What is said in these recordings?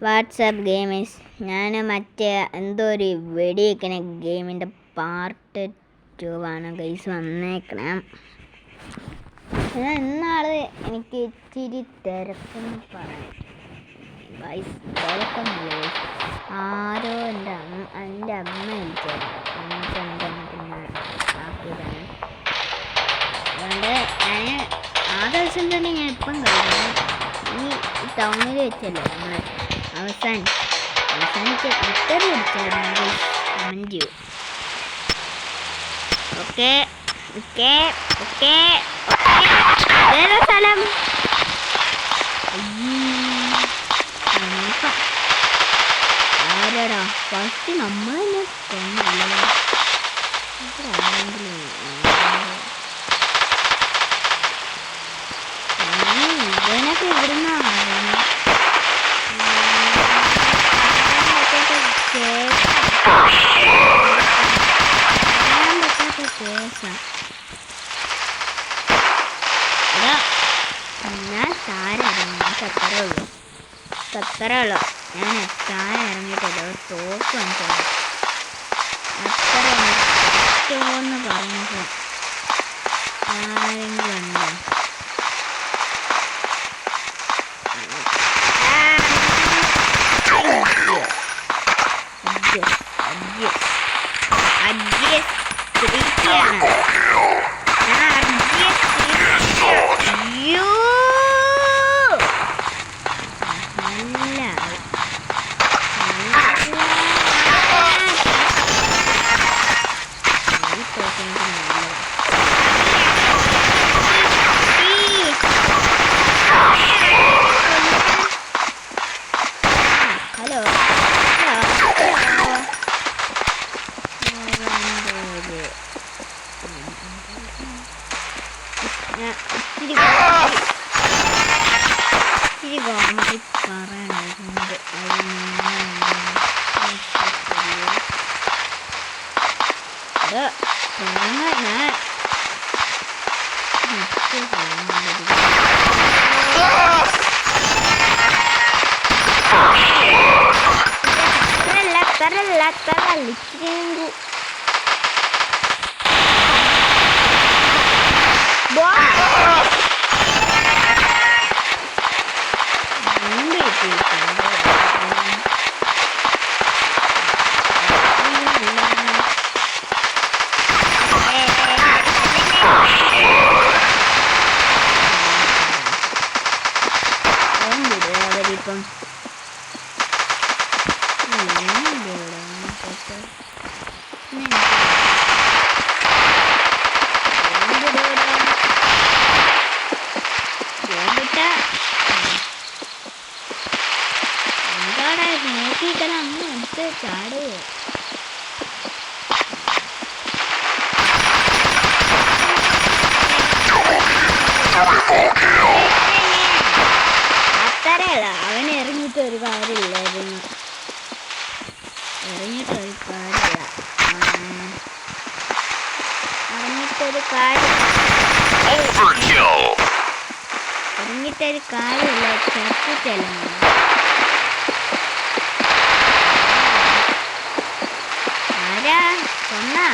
WhatsApp gamers, ഞാൻ മറ്റേ എന്തോ ഒരു വെടിവെക്കണ ഗെയിമിൻ്റെ പാർട്ട് 2 ആണ് ഗൈസ് വന്നേക്കണേ. ഇന്നാള് എനിക്ക് ഇച്ചിരി തിരക്കെന്ന് പറയാം ഗൈസ്, തിരക്കൊന്നുമില്ല ഗൈസ്. ആരോ എൻ്റെ അമ്മ വിളിച്ചത് എന്നിട്ട് എന്താണ് പിന്നെ ആക്കിയതാണ്. അതുകൊണ്ട് ഞാൻ ആ ദിവസം തന്നെ ഞാൻ ഇപ്പം കഴിഞ്ഞു. ഈ ടൗണിൽ വെച്ചല്ലേ നമ്മൾ അവസാനിച്ച ഇത്ര വിളിച്ചായിരുന്നു കമൻറ്റ് ചെയ്യൂ. ഓക്കെ ഓക്കെ ഓക്കെ ഏതാ സ്ഥലം? ആരാടാ ഫസ്റ്റ് നമ്മൾ തന്നെ തോന്നില്ല. ആരെങ്കിലും ഇതിനൊക്കെ ഇവിടുന്നാണ് ഞാൻ താര ഇറങ്ങി അത്രയുള്ളൂ. ഞാൻ താര ഇറങ്ങിയിട്ടല്ലോ തോക്ക് വാങ്ങിച്ചത് അത്ര ഇഷ്ടമെന്ന് പറഞ്ഞപ്പോൾ ആരെങ്കിലും ഉണ്ടോ? അത്രയല്ല, അവൻ ഇറങ്ങിയിട്ട് ഒരു കാര്യമില്ലായിരുന്നു. ഇറങ്ങിയിട്ടൊരു കാര്യമില്ല. ചത്തിട്ടല്ല ആരാ കൊന്നാ?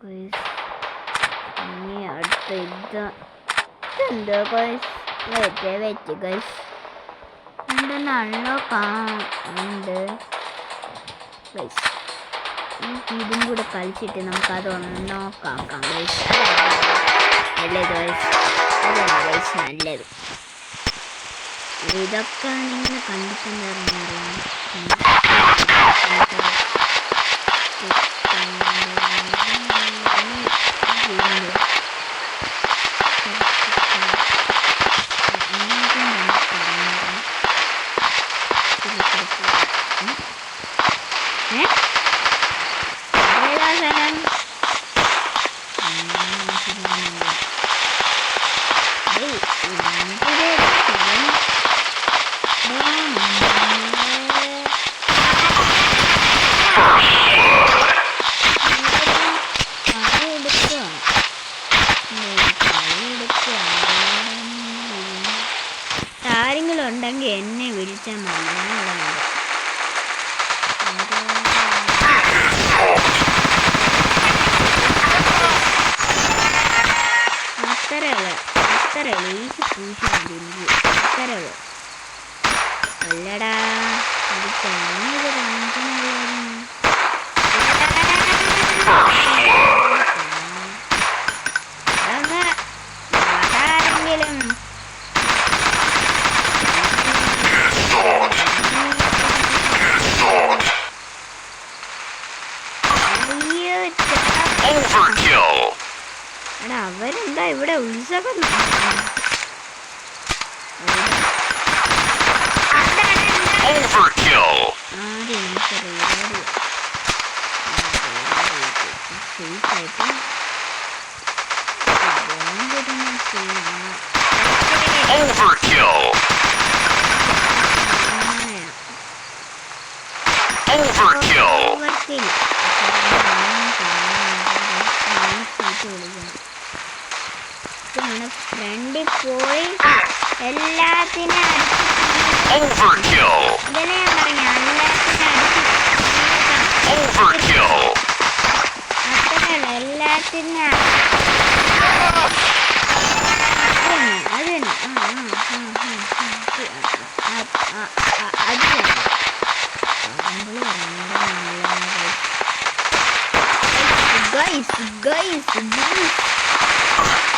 Guys, ini ada tidak? Tanda guys. Wait guys. എന്തെന്ന് അൺലോക്കാണ്ട് ഗൈസ്. നമുക്ക് ഇതും കൂടെ കളിച്ചിട്ട് നമുക്കത് അൺലോക്കാക്കാം ഗൈസ്. നല്ലത് ഗൈസ്, അതാണ് ഗൈസ് നല്ലത്. ഇതൊക്കെ നിങ്ങൾ കണ്ടിട്ടുണ്ടായിരുന്നു. ആരെങ്കിലും ഉണ്ടെങ്കിൽ എന്നെ വിളിച്ചാൽ മതി. അത്രയുള്ളൂ ഈസി പൂശുന്നുണ്ട് എനിക്ക്. അത്രയുള്ളൂ അല്ലടാ. ഇത് കഴിഞ്ഞത് ആരെങ്കിലും എടാ അവരെന്താ ഇവിടെ ഉത്സവം ഫ്രണ്ടിൽ പോയി എല്ലാത്തിനും ഇതിനെ ഞാൻ പറഞ്ഞു എല്ലാത്തിനും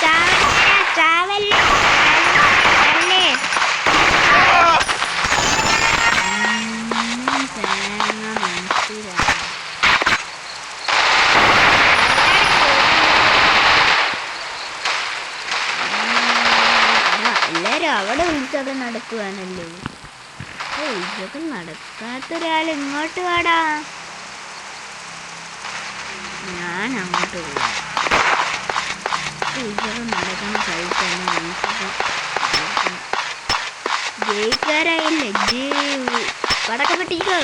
ചാവല്ലേ എല്ലാരും അവിടെ ഉത്സവം നടക്കുവാണല്ലോ. ഉത്സവം നടക്കാത്തൊരാൾ ഇങ്ങോട്ട് വാടാ. ഞാൻ അങ്ങോട്ട് പോവാം. ഉത്സവം നടക്കുന്ന സ്ഥലത്താണ് ഉത്സവം. ജയിക്കാരായില്ലേ? പടക്കം പൊട്ടിക്കോ.